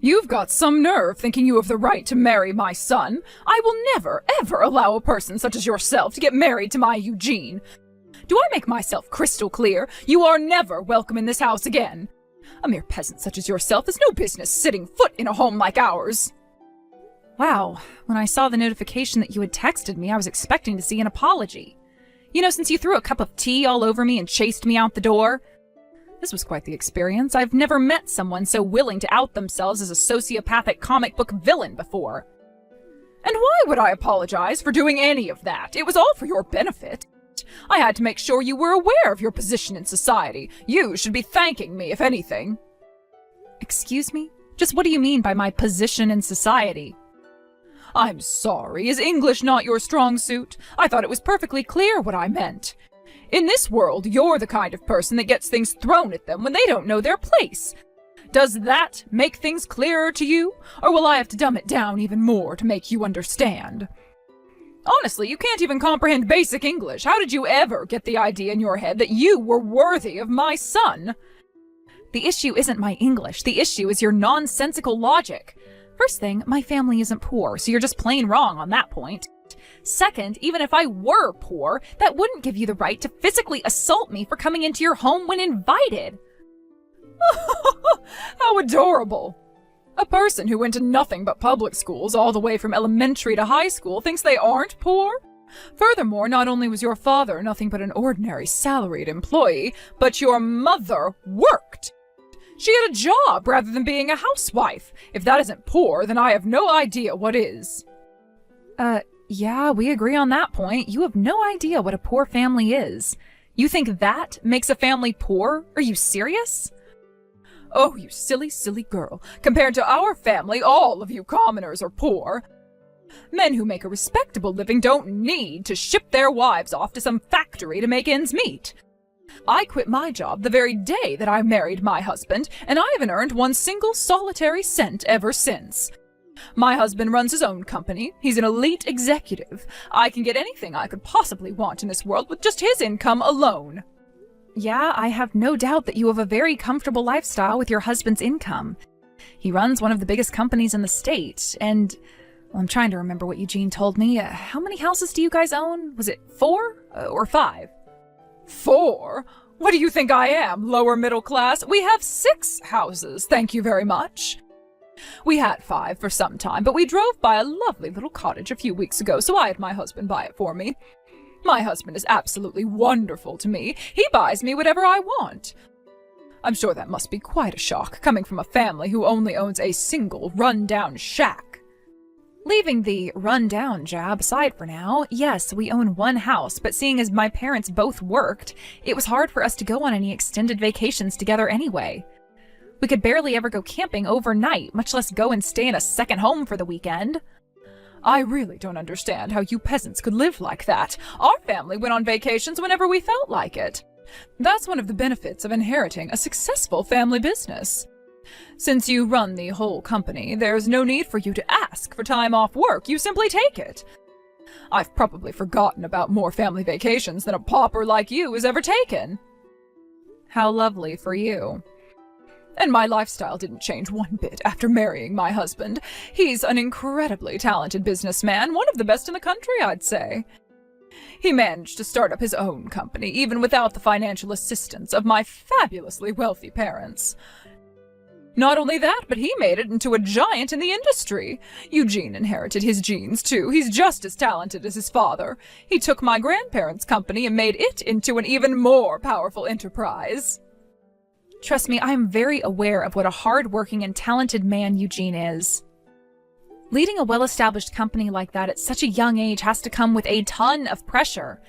You've got some nerve thinking you have the right to marry my son. I will never, ever allow a person such as yourself to get married to my Eugene. Do I make myself crystal clear? You are never welcome in this house again. A mere peasant such as yourself has no business setting foot in a home like ours. Wow, when I saw the notification that you had texted me, I was expecting to see an apology. You know, since you threw a cup of tea all over me and chased me out the door. This was quite the experience. I've never met someone so willing to out themselves as a sociopathic comic book villain before. And why would I apologize for doing any of that? It was all for your benefit. I had to make sure you were aware of your position in society. You should be thanking me, if anything. Excuse me? Just what do you mean by my position in society? I'm sorry. Is English not your strong suit? I thought it was perfectly clear what I meant. In this world, you're the kind of person that gets things thrown at them when they don't know their place. Does that make things clearer to you? Or will I have to dumb it down even more to make you understand? Honestly, you can't even comprehend basic English. How did you ever get the idea in your head that you were worthy of my son? The issue isn't my English. The issue is your nonsensical logic. First thing, my family isn't poor, so you're just plain wrong on that point. Second, even if I were poor, that wouldn't give you the right to physically assault me for coming into your home when invited. How adorable. A person who went to nothing but public schools all the way from elementary to high school thinks they aren't poor? Furthermore, not only was your father nothing but an ordinary salaried employee, but your mother worked. She had a job rather than being a housewife. If that isn't poor, then I have no idea what is. Yeah, we agree on that point. You have no idea what a poor family is. You think that makes a family poor? Are you serious? Oh, you silly, silly girl. Compared to our family, all of you commoners are poor. Men who make a respectable living don't need to ship their wives off to some factory to make ends meet. I quit my job the very day that I married my husband, and I haven't earned one single solitary cent ever since. My husband runs his own company. He's an elite executive. I can get anything I could possibly want in this world with just his income alone. Yeah, I have no doubt that you have a very comfortable lifestyle with your husband's income. He runs one of the biggest companies in the state, and well, I'm trying to remember what Eugene told me. How many houses do you guys own? Was it 4 or 5? 4? What do you think I am, lower middle class? We have 6 houses, thank you very much. We had 5 for some time, but we drove by a lovely little cottage a few weeks ago, so I had my husband buy it for me. My husband is absolutely wonderful to me. He buys me whatever I want. I'm sure that must be quite a shock, coming from a family who only owns a single run-down shack. Leaving the run-down jab aside for now, yes, we own 1 house, but seeing as my parents both worked, it was hard for us to go on any extended vacations together anyway. We could barely ever go camping overnight, much less go and stay in a second home for the weekend. I really don't understand how you peasants could live like that. Our family went on vacations whenever we felt like it. That's one of the benefits of inheriting a successful family business. Since you run the whole company, there's no need for you to ask for time off work. You simply take it. I've probably forgotten about more family vacations than a pauper like you has ever taken. How lovely for you. And my lifestyle didn't change one bit after marrying my husband. He's an incredibly talented businessman, one of the best in the country, I'd say. He managed to start up his own company, even without the financial assistance of my fabulously wealthy parents. Not only that, but he made it into a giant in the industry. Eugene inherited his genes, too. He's just as talented as his father. He took my grandparents' company and made it into an even more powerful enterprise. Trust me, I am very aware of what a hard-working and talented man Eugene is. Leading a well-established company like that at such a young age has to come with a ton of pressure.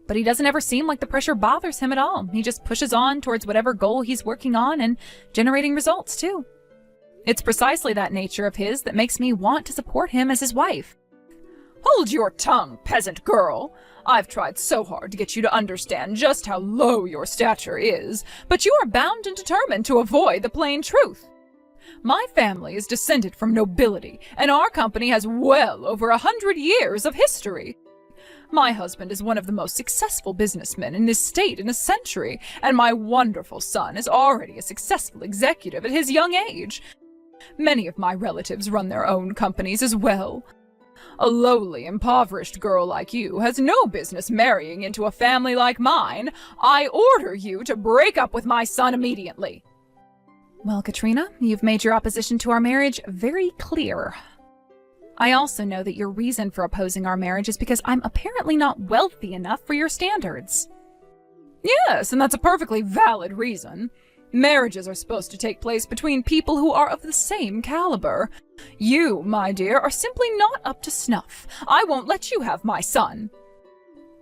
But he doesn't ever seem like the pressure bothers him at all. He just pushes on towards whatever goal he's working on and generating results, too. It's precisely that nature of his that makes me want to support him as his wife. Hold your tongue, peasant girl! I've tried so hard to get you to understand just how low your stature is, but you are bound and determined to avoid the plain truth. My family is descended from nobility, and our company has well over 100 years of history. My husband is one of the most successful businessmen in this state in a century, and my wonderful son is already a successful executive at his young age. Many of my relatives run their own companies as well. A lowly, impoverished girl like you has no business marrying into a family like mine. I order you to break up with my son immediately." Well, Katrina, you've made your opposition to our marriage very clear. I also know that your reason for opposing our marriage is because I'm apparently not wealthy enough for your standards. Yes, and that's a perfectly valid reason. Marriages are supposed to take place between people who are of the same caliber. You, my dear, are simply not up to snuff. I won't let you have my son.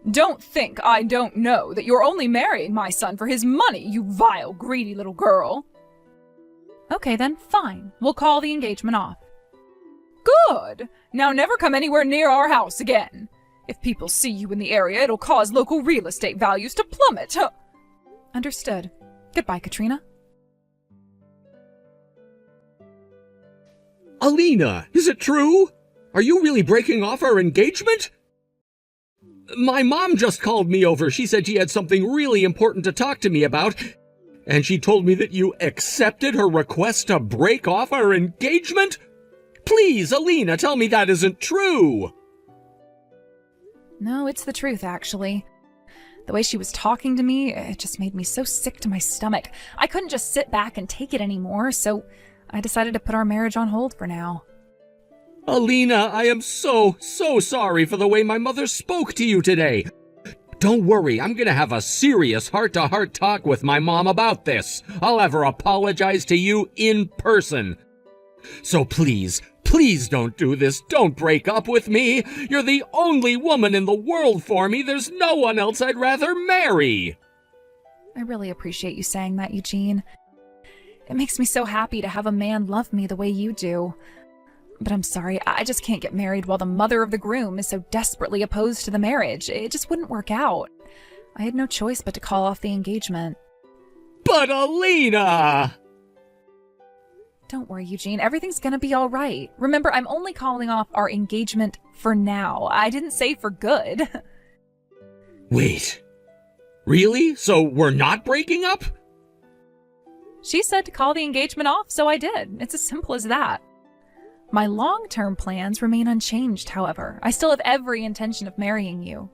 Don't think I don't know that you're only marrying my son for his money, you vile, greedy little girl. Okay then, fine. We'll call the engagement off. Good! Now never come anywhere near our house again. If people see you in the area, it'll cause local real estate values to plummet. Understood. Goodbye, Katrina. Alina, is it true? Are you really breaking off our engagement? My mom just called me over. She said she had something really important to talk to me about, and she told me that you accepted her request to break off our engagement? Please, Alina, tell me that isn't true. No, it's the truth, actually. The way she was talking to me, it just made me so sick to my stomach. I couldn't just sit back and take it anymore, so I decided to put our marriage on hold for now. Alina, I am so sorry for the way my mother spoke to you today. Don't worry, I'm gonna have a serious heart-to-heart talk with my mom about this. I'll have her apologize to you in person. So please don't do this. Don't break up with me. You're the only woman in the world for me. There's no one else I'd rather marry. I really appreciate you saying that, Eugene. It makes me so happy to have a man love me the way you do. But I'm sorry, I just can't get married while the mother of the groom is so desperately opposed to the marriage. It just wouldn't work out. I had no choice but to call off the engagement. But Alina! Don't worry, Eugene. Everything's gonna be all right. Remember, I'm only calling off our engagement for now. I didn't say for good. Wait. Really? So we're not breaking up? She said to call the engagement off, so I did. It's as simple as that. My long-term plans remain unchanged, however. I still have every intention of marrying you.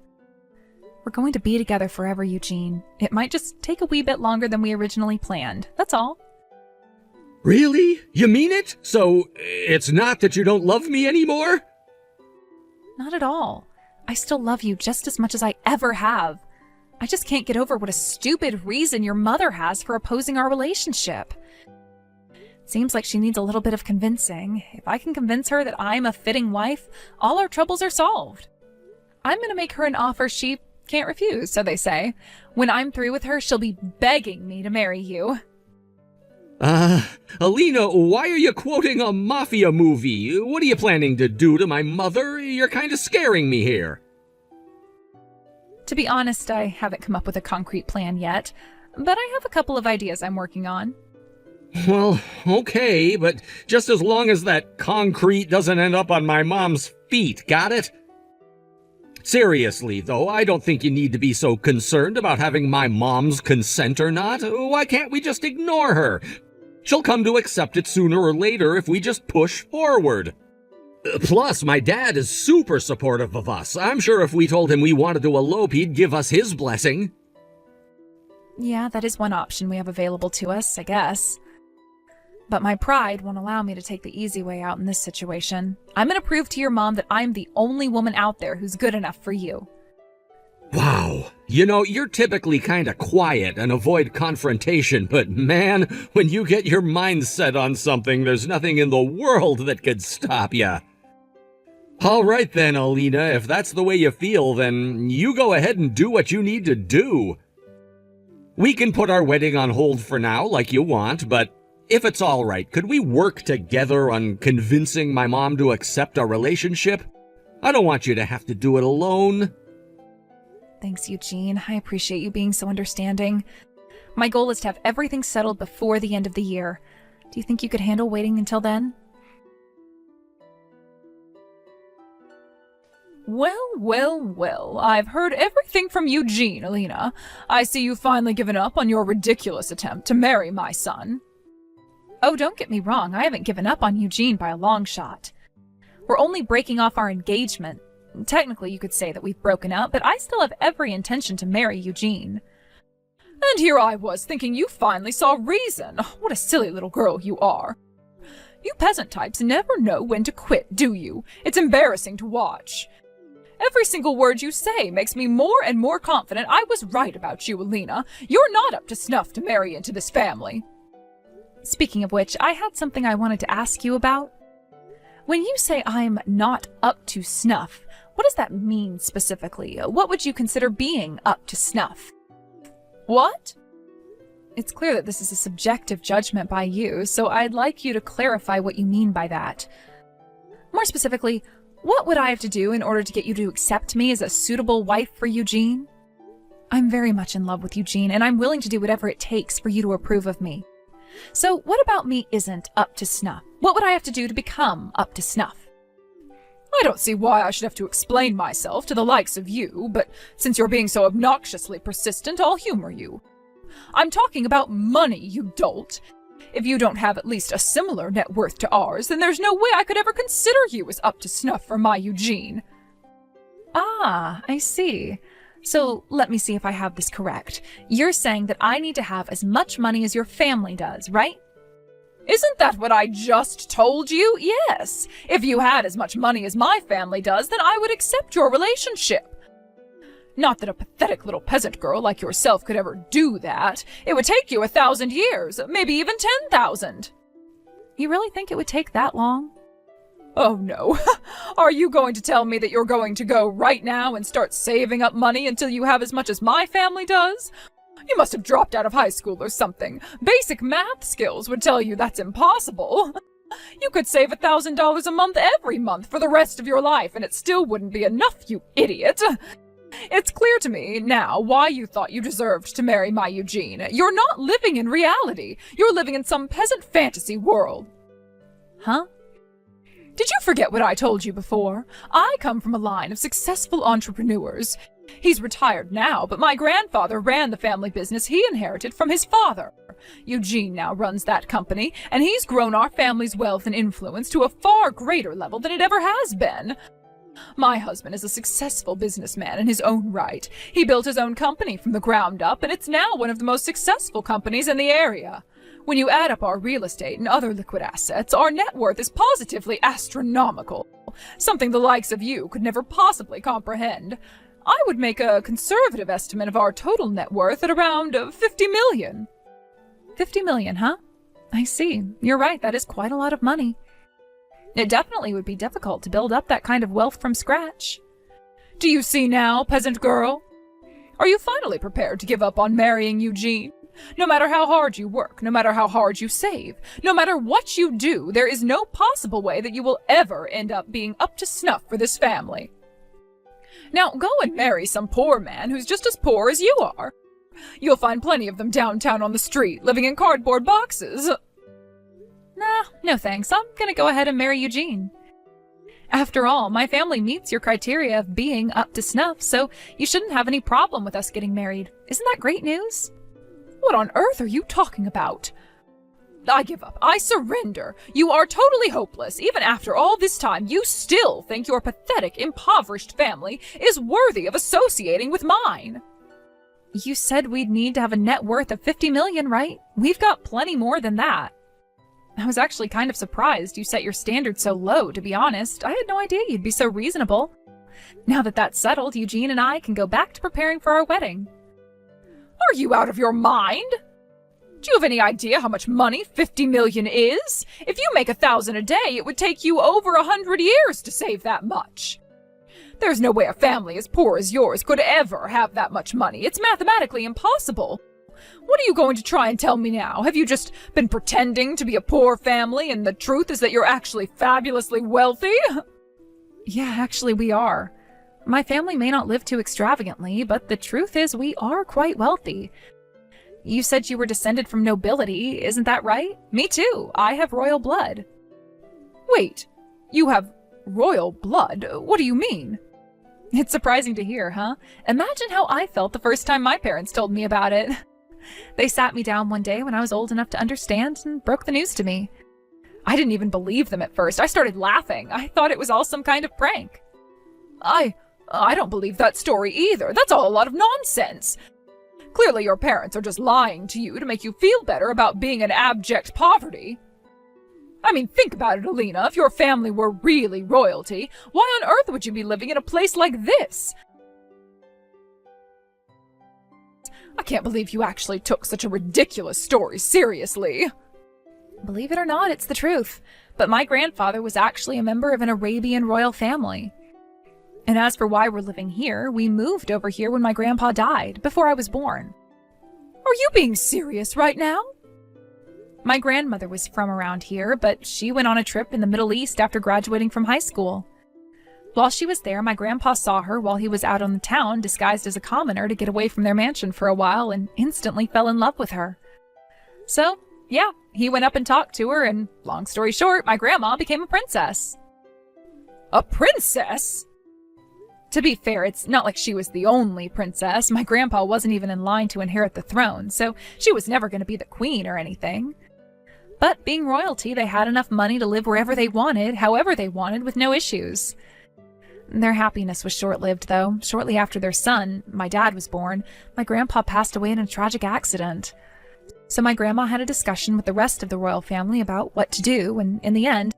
We're going to be together forever, Eugene. It might just take a wee bit longer than we originally planned. That's all. Really? You mean it? So it's not that you don't love me anymore? Not at all. I still love you just as much as I ever have. I just can't get over what a stupid reason your mother has for opposing our relationship. Seems like she needs a little bit of convincing. If I can convince her that I'm a fitting wife, all our troubles are solved. I'm going to make her an offer she can't refuse, so they say. When I'm through with her, she'll be begging me to marry you. Alina, why are you quoting a mafia movie? What are you planning to do to my mother? You're kind of scaring me here. To be honest, I haven't come up with a concrete plan yet, but I have a couple of ideas I'm working on. Well, okay, but just as long as that concrete doesn't end up on my mom's feet, got it? Seriously, though, I don't think you need to be so concerned about having my mom's consent or not. Why can't we just ignore her? She'll come to accept it sooner or later if we just push forward. Plus, my dad is super supportive of us. I'm sure if we told him we wanted to elope, he'd give us his blessing. Yeah, that is one option we have available to us, I guess. But my pride won't allow me to take the easy way out in this situation. I'm going to prove to your mom that I'm the only woman out there who's good enough for you. Wow. You know, you're typically kind of quiet and avoid confrontation, but man, when you get your mind set on something, there's nothing in the world that could stop you. All right then, Alina, if that's the way you feel, then you go ahead and do what you need to do. We can put our wedding on hold for now, like you want, but if it's all right, could we work together on convincing my mom to accept our relationship? I don't want you to have to do it alone. Thanks, Eugene. I appreciate you being so understanding. My goal is to have everything settled before the end of the year. Do you think you could handle waiting until then? Well, I've heard everything from Eugene, Alina. I see you've finally given up on your ridiculous attempt to marry my son. Oh, don't get me wrong, I haven't given up on Eugene by a long shot. We're only breaking off our engagement. Technically, you could say that we've broken up, but I still have every intention to marry Eugene. And here I was thinking you finally saw reason. What a silly little girl you are. You peasant types never know when to quit, do you? It's embarrassing to watch. Every single word you say makes me more and more confident I was right about you, Alina. You're not up to snuff to marry into this family. Speaking of which, I had something I wanted to ask you about. When you say I'm not up to snuff, what does that mean specifically? What would you consider being up to snuff? What? It's clear that this is a subjective judgment by you, so I'd like you to clarify what you mean by that. More specifically, what would I have to do in order to get you to accept me as a suitable wife for Eugene? I'm very much in love with Eugene, and I'm willing to do whatever it takes for you to approve of me. So what about me isn't up to snuff? What would I have to do to become up to snuff? I don't see why I should have to explain myself to the likes of you, but since you're being so obnoxiously persistent, I'll humor you. I'm talking about money, you dolt. If you don't have at least a similar net worth to ours, then there's no way I could ever consider you as up to snuff for my Eugene. Ah, I see. So let me see if I have this correct. You're saying that I need to have as much money as your family does, right? Isn't that what I just told you? Yes. If you had as much money as my family does, then I would accept your relationship. Not that a pathetic little peasant girl like yourself could ever do that. It would take you 1,000 years, maybe even 10,000. You really think it would take that long? Oh no. Are you going to tell me that you're going to go right now and start saving up money until you have as much as my family does? You must have dropped out of high school or something. Basic math skills would tell you that's impossible. You could save $1,000 a month every month for the rest of your life, and it still wouldn't be enough, you idiot. It's clear to me now why you thought you deserved to marry my Eugene. You're not living in reality. You're living in some peasant fantasy world. Huh? Did you forget what I told you before? I come from a line of successful entrepreneurs. He's retired now, but my grandfather ran the family business he inherited from his father. Eugene now runs that company, and he's grown our family's wealth and influence to a far greater level than it ever has been. My husband is a successful businessman in his own right. He built his own company from the ground up, and it's now one of the most successful companies in the area. When you add up our real estate and other liquid assets, our net worth is positively astronomical, something the likes of you could never possibly comprehend. I would make a conservative estimate of our total net worth at around 50 million. 50 million, huh? I see. You're right, that is quite a lot of money. It definitely would be difficult to build up that kind of wealth from scratch. Do you see now, peasant girl? Are you finally prepared to give up on marrying Eugene? No matter how hard you work, no matter how hard you save, no matter what you do, there is no possible way that you will ever end up being up to snuff for this family. Now go and marry some poor man who's just as poor as you are. You'll find plenty of them downtown on the street, living in cardboard boxes. Nah, no thanks. I'm gonna go ahead and marry Eugene. After all, my family meets your criteria of being up to snuff, so you shouldn't have any problem with us getting married. Isn't that great news? What on earth are you talking about? I give up. I surrender. You are totally hopeless. Even after all this time, you still think your pathetic, impoverished family is worthy of associating with mine. You said we'd need to have a net worth of 50 million, right? We've got plenty more than that. I was actually kind of surprised you set your standards so low, to be honest. I had no idea you'd be so reasonable. Now that that's settled, Eugene and I can go back to preparing for our wedding. Are you out of your mind? Do you have any idea how much money 50 million is? If you make 1,000 a day, it would take you over 100 years to save that much. There's no way a family as poor as yours could ever have that much money. It's mathematically impossible. What are you going to try and tell me now? Have you just been pretending to be a poor family, and the truth is that you're actually fabulously wealthy? Yeah, actually we are. My family may not live too extravagantly, but the truth is we are quite wealthy. You said you were descended from nobility, isn't that right? Me too. I have royal blood. Wait, you have royal blood? What do you mean? It's surprising to hear, huh? Imagine how I felt the first time my parents told me about it. They sat me down one day when I was old enough to understand and broke the news to me. I didn't even believe them at first. I started laughing. I thought it was all some kind of prank. I don't believe that story either. That's all a lot of nonsense. Clearly your parents are just lying to you to make you feel better about being in abject poverty. I mean, think about it, Alina. If your family were really royalty, why on earth would you be living in a place like this? I can't believe you actually took such a ridiculous story seriously. Believe it or not, it's the truth. But my grandfather was actually a member of an Arabian royal family. And as for why we're living here, we moved over here when my grandpa died, before I was born. Are you being serious right now? My grandmother was from around here, but she went on a trip in the Middle East after graduating from high school. While she was there, my grandpa saw her while he was out on the town disguised as a commoner to get away from their mansion for a while and instantly fell in love with her. So, yeah, he went up and talked to her, and long story short, my grandma became a princess. A princess? To be fair, it's not like she was the only princess. My grandpa wasn't even in line to inherit the throne, so she was never going to be the queen or anything. But being royalty, they had enough money to live wherever they wanted, however they wanted, with no issues. Their happiness was short-lived, though. Shortly after their son, my dad, was born, my grandpa passed away in a tragic accident. So my grandma had a discussion with the rest of the royal family about what to do, and in the end,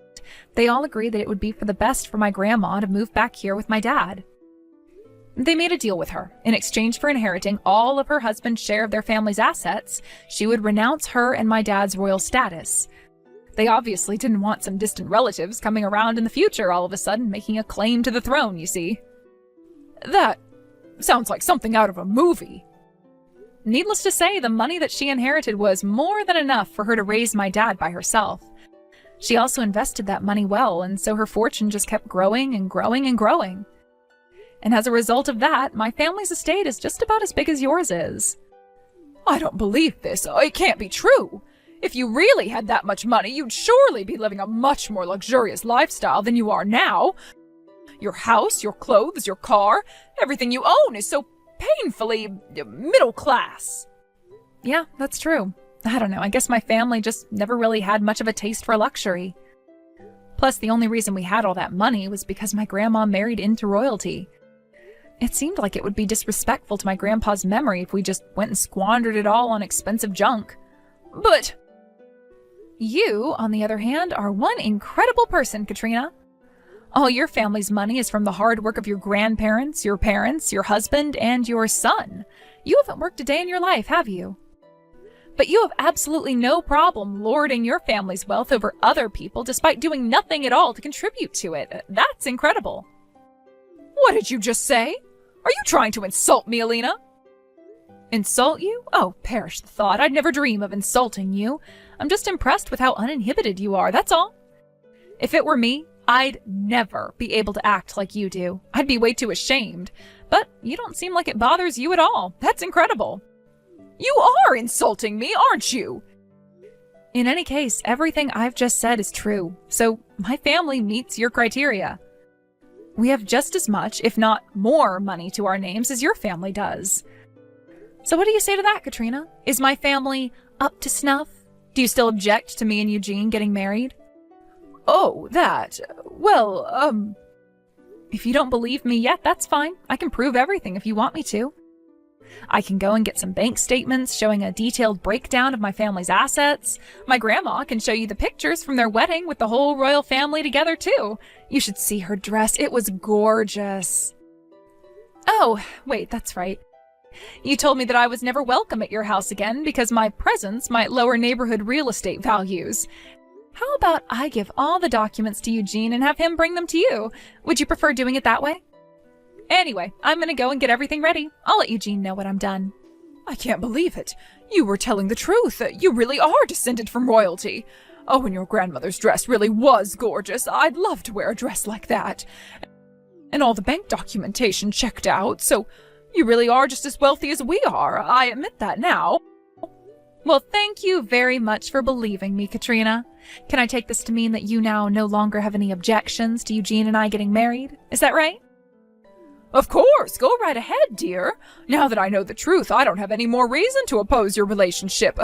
they all agreed that it would be for the best for my grandma to move back here with my dad. They made a deal with her. In exchange for inheriting all of her husband's share of their family's assets, she would renounce her and my dad's royal status. They obviously didn't want some distant relatives coming around in the future all of a sudden making a claim to the throne, you see. That sounds like something out of a movie. Needless to say, the money that she inherited was more than enough for her to raise my dad by herself. She also invested that money well, and so her fortune just kept growing and growing and growing. And as a result of that, my family's estate is just about as big as yours is. I don't believe this. It can't be true. If you really had that much money, you'd surely be living a much more luxurious lifestyle than you are now. Your house, your clothes, your car, everything you own is so painfully middle class. Yeah, that's true. I don't know, I guess my family just never really had much of a taste for luxury. Plus, the only reason we had all that money was because my grandma married into royalty. It seemed like it would be disrespectful to my grandpa's memory if we just went and squandered it all on expensive junk. But you, on the other hand, are one incredible person, Katrina. All your family's money is from the hard work of your grandparents, your parents, your husband, and your son. You haven't worked a day in your life, have you? But you have absolutely no problem lording your family's wealth over other people despite doing nothing at all to contribute to it. That's incredible. What did you just say? Are you trying to insult me, Alina? Insult you? Oh, perish the thought. I'd never dream of insulting you. I'm just impressed with how uninhibited you are, that's all. If it were me, I'd never be able to act like you do. I'd be way too ashamed. But you don't seem like it bothers you at all. That's incredible. You are insulting me, aren't you? In any case, everything I've just said is true. So my family meets your criteria. We have just as much, if not more, money to our names as your family does. So what do you say to that, Katrina? Is my family up to snuff? Do you still object to me and Eugene getting married? Oh, that. Well, If you don't believe me yet, that's fine. I can prove everything if you want me to. I can go and get some bank statements showing a detailed breakdown of my family's assets. My grandma can show you the pictures from their wedding with the whole royal family together, too. You should see her dress. It was gorgeous. Oh, wait, that's right. You told me that I was never welcome at your house again because my presence might lower neighborhood real estate values. How about I give all the documents to Eugene and have him bring them to you? Would you prefer doing it that way? Anyway, I'm gonna go and get everything ready. I'll let Eugene know when I'm done. I can't believe it. You were telling the truth. You really are descended from royalty. Oh, and your grandmother's dress really was gorgeous. I'd love to wear a dress like that. And all the bank documentation checked out, so you really are just as wealthy as we are. I admit that now. Well, thank you very much for believing me, Katrina. Can I take this to mean that you now no longer have any objections to Eugene and I getting married? Is that right? Of course, go right ahead, dear. Now that I know the truth, I don't have any more reason to oppose your relationship.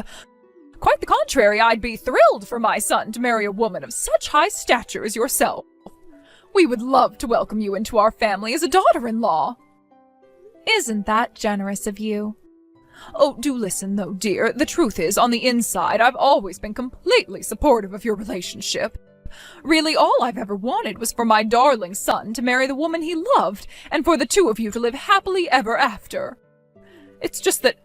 Quite the contrary, I'd be thrilled for my son to marry a woman of such high stature as yourself. We would love to welcome you into our family as a daughter-in-law. Isn't that generous of you? Oh, do listen, though, dear. The truth is, on the inside, I've always been completely supportive of your relationship. Really, all I've ever wanted was for my darling son to marry the woman he loved, and for the two of you to live happily ever after. It's just that,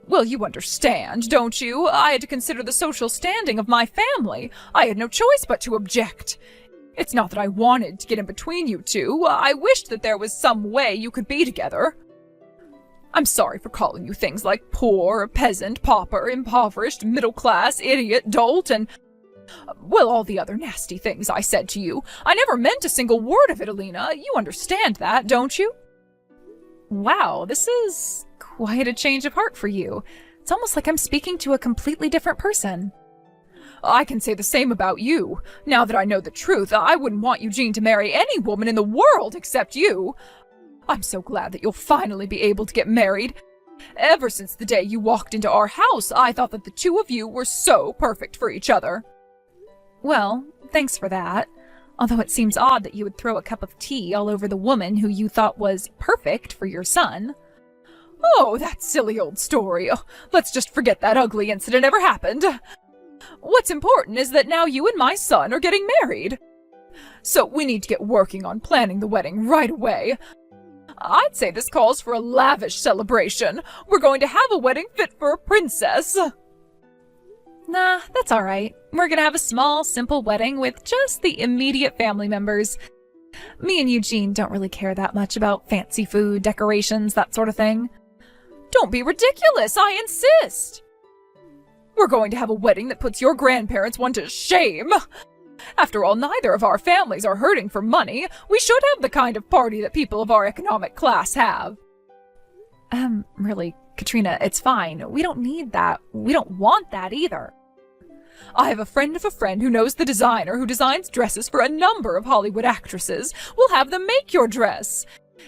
well, you understand, don't you? I had to consider the social standing of my family. I had no choice but to object. It's not that I wanted to get in between you two. I wished that there was some way you could be together. I'm sorry for calling you things like poor, peasant, pauper, impoverished, middle class, idiot, dolt, and, well, all the other nasty things I said to you. I never meant a single word of it, Alina. You understand that, don't you? Wow, this is quite a change of heart for you. It's almost like I'm speaking to a completely different person. I can say the same about you. Now that I know the truth, I wouldn't want Eugene to marry any woman in the world except you. I'm so glad that you'll finally be able to get married. Ever since the day you walked into our house, I thought that the two of you were so perfect for each other. Well, thanks for that. Although it seems odd that you would throw a cup of tea all over the woman who you thought was perfect for your son. Oh, that silly old story. Oh, let's just forget that ugly incident ever happened. What's important is that now you and my son are getting married. So we need to get working on planning the wedding right away. I'd say this calls for a lavish celebration. We're going to have a wedding fit for a princess. Nah, that's all right. We're gonna have a small, simple wedding with just the immediate family members. Me and Eugene don't really care that much about fancy food, decorations, that sort of thing. Don't be ridiculous, I insist. We're going to have a wedding that puts your grandparents one to shame. After all, neither of our families are hurting for money. We should have the kind of party that people of our economic class have. Really, Katrina, it's fine. We don't need that. We don't want that either. I have a friend of a friend who knows the designer who designs dresses for a number of Hollywood actresses. We'll have them make your dress.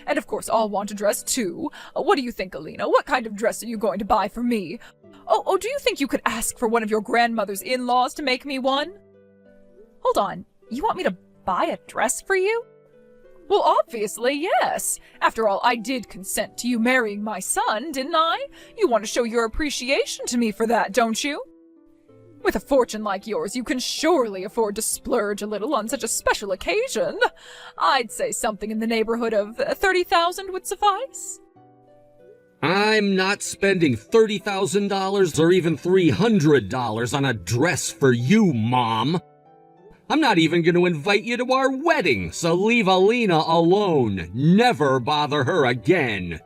And of course, I'll want a dress too. What do you think, Alina? What kind of dress are you going to buy for me? Oh, do you think you could ask for one of your grandmother's in-laws to make me one? Hold on, you want me to buy a dress for you? Well, obviously, yes. After all, I did consent to you marrying my son, didn't I? You want to show your appreciation to me for that, don't you? With a fortune like yours, you can surely afford to splurge a little on such a special occasion. I'd say something in the neighborhood of 30,000 would suffice. I'm not spending $30,000 or even $300 on a dress for you, Mom. I'm not even going to invite you to our wedding, so leave Alina alone. Never bother her again.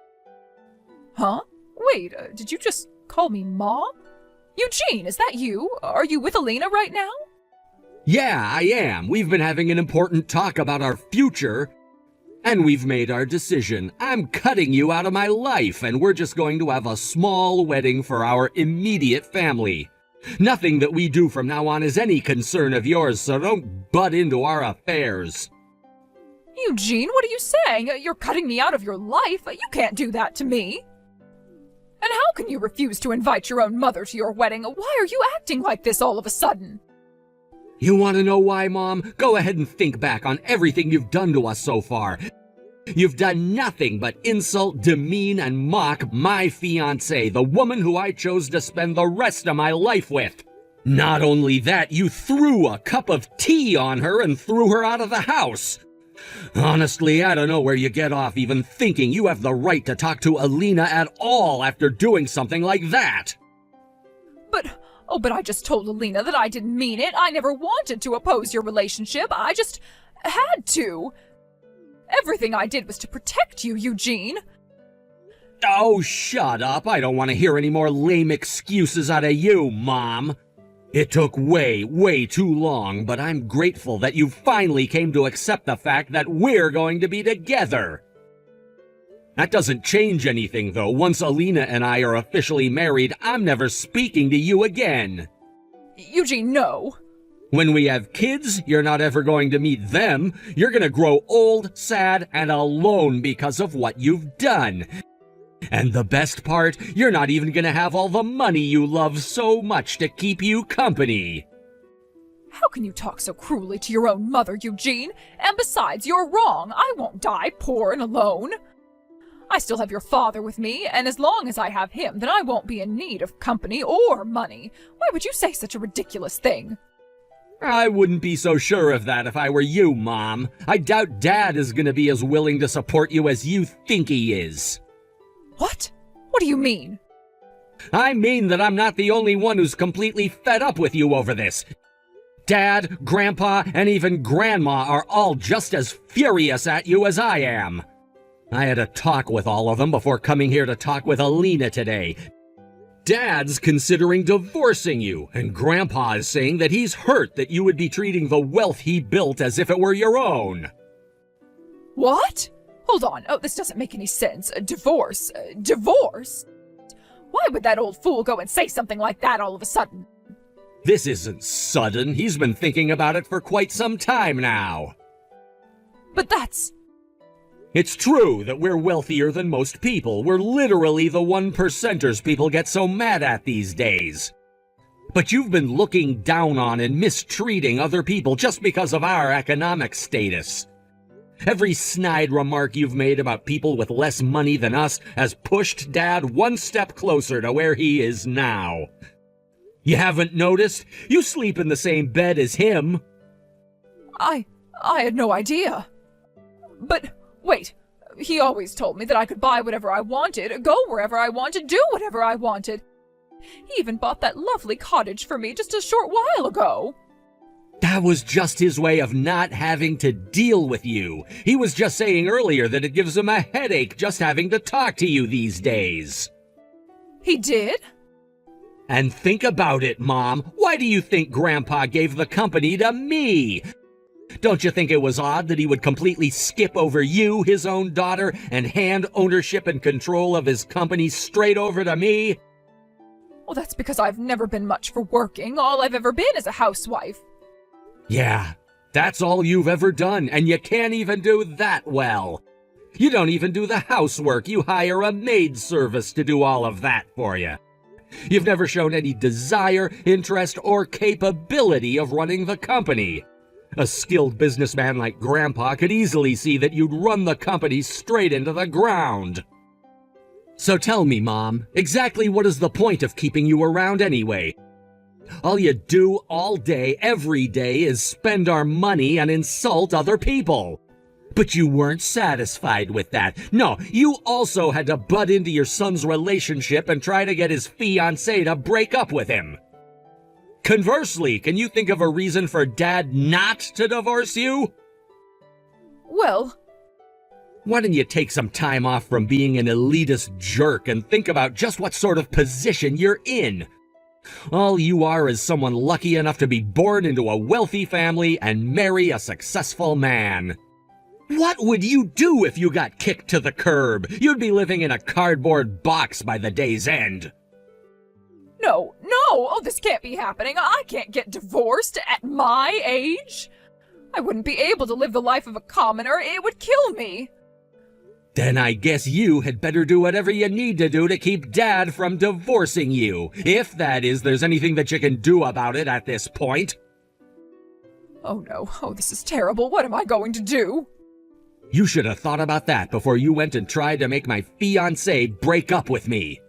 Huh? Wait, did you just call me Mom? Eugene, is that you? Are you with Alina right now? Yeah, I am. We've been having an important talk about our future, and we've made our decision. I'm cutting you out of my life, and we're just going to have a small wedding for our immediate family. Nothing that we do from now on is any concern of yours, so don't butt into our affairs. Eugene, what are you saying? You're cutting me out of your life? You can't do that to me. And how can you refuse to invite your own mother to your wedding? Why are you acting like this all of a sudden? You want to know why, Mom? Go ahead and think back on everything you've done to us so far. You've done nothing but insult, demean, and mock my fiancée, the woman who I chose to spend the rest of my life with. Not only that, you threw a cup of tea on her and threw her out of the house. Honestly, I don't know where you get off even thinking you have the right to talk to Alina at all after doing something like that. But I just told Alina that I didn't mean it. I never wanted to oppose your relationship. I just had to. Everything I did was to protect you, Eugene. Oh, shut up. I don't want to hear any more lame excuses out of you, Mom. It took way too long, but I'm grateful that you finally came to accept the fact that we're going to be together. That doesn't change anything, though. Once Alina and I are officially married, I'm never speaking to you again. Eugene, no. When we have kids, you're not ever going to meet them. You're going to grow old, sad, and alone because of what you've done. And the best part, you're not even going to have all the money you love so much to keep you company. How can you talk so cruelly to your own mother, Eugene? And besides, you're wrong. I won't die poor and alone. I still have your father with me, and as long as I have him, then I won't be in need of company or money. Why would you say such a ridiculous thing? I wouldn't be so sure of that if I were you, Mom. I doubt Dad is going to be as willing to support you as you think he is. What? What do you mean? I mean that I'm not the only one who's completely fed up with you over this. Dad, Grandpa, and even Grandma are all just as furious at you as I am. I had a talk with all of them before coming here to talk with Alina today. Dad's considering divorcing you, and Grandpa is saying that he's hurt that you would be treating the wealth he built as if it were your own. What? Hold on. Oh, this doesn't make any sense. Divorce? Divorce? Why would that old fool go and say something like that all of a sudden? This isn't sudden. He's been thinking about it for quite some time now. But that's... It's true that we're wealthier than most people. We're literally the 1%ers people get so mad at these days. But you've been looking down on and mistreating other people just because of our economic status. Every snide remark you've made about people with less money than us has pushed Dad one step closer to where he is now. You haven't noticed? You sleep in the same bed as him. I had no idea. But... Wait, he always told me that I could buy whatever I wanted, go wherever I wanted, do whatever I wanted. He even bought that lovely cottage for me just a short while ago. That was just his way of not having to deal with you. He was just saying earlier that it gives him a headache just having to talk to you these days. He did? And think about it, Mom. Why do you think Grandpa gave the company to me? Don't you think it was odd that he would completely skip over you, his own daughter, and hand ownership and control of his company straight over to me? Well, that's because I've never been much for working. All I've ever been is a housewife. Yeah, that's all you've ever done, and you can't even do that well. You don't even do the housework. You hire a maid service to do all of that for you. You've never shown any desire, interest, or capability of running the company. A skilled businessman like Grandpa could easily see that you'd run the company straight into the ground. So tell me, Mom, exactly what is the point of keeping you around anyway? All you do all day, every day, is spend our money and insult other people. But you weren't satisfied with that. No, you also had to butt into your son's relationship and try to get his fiancée to break up with him. Conversely, can you think of a reason for Dad not to divorce you? Well... Why don't you take some time off from being an elitist jerk and think about just what sort of position you're in? All you are is someone lucky enough to be born into a wealthy family and marry a successful man. What would you do if you got kicked to the curb? You'd be living in a cardboard box by the day's end. No! Oh, this can't be happening. I can't get divorced at my age. I wouldn't be able to live the life of a commoner. It would kill me. Then I guess you had better do whatever you need to do to keep Dad from divorcing you. If that is, there's anything that you can do about it at this point. Oh no. Oh, this is terrible. What am I going to do? You should have thought about that before you went and tried to make my fiancé break up with me.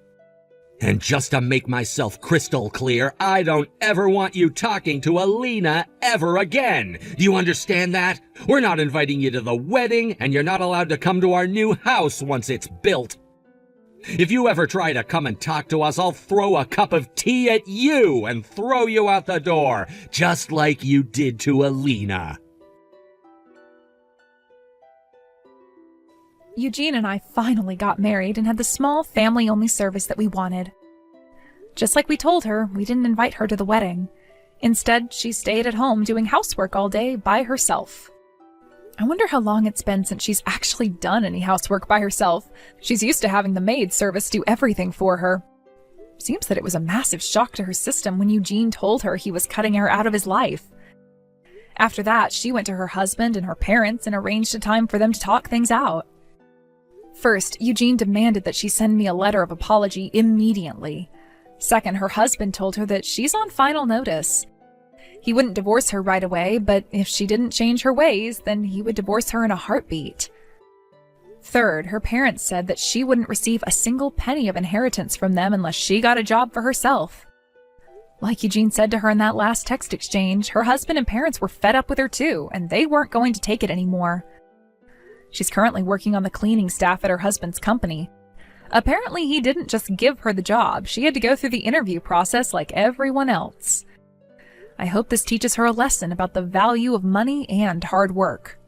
And just to make myself crystal clear, I don't ever want you talking to Alina ever again. Do you understand that? We're not inviting you to the wedding, and you're not allowed to come to our new house once it's built. If you ever try to come and talk to us, I'll throw a cup of tea at you and throw you out the door, just like you did to Alina. Eugene and I finally got married and had the small family-only service that we wanted. Just like we told her, we didn't invite her to the wedding. Instead, she stayed at home doing housework all day by herself. I wonder how long it's been since she's actually done any housework by herself. She's used to having the maid service do everything for her. Seems that it was a massive shock to her system when Eugene told her he was cutting her out of his life. After that, she went to her husband and her parents and arranged a time for them to talk things out. First, Eugene demanded that she send me a letter of apology immediately. Second, her husband told her that she's on final notice. He wouldn't divorce her right away, but if she didn't change her ways, then he would divorce her in a heartbeat. Third, her parents said that she wouldn't receive a single penny of inheritance from them unless she got a job for herself. Like Eugene said to her in that last text exchange, her husband and parents were fed up with her too, and they weren't going to take it anymore. She's currently working on the cleaning staff at her husband's company. Apparently, he didn't just give her the job. She had to go through the interview process like everyone else. I hope this teaches her a lesson about the value of money and hard work.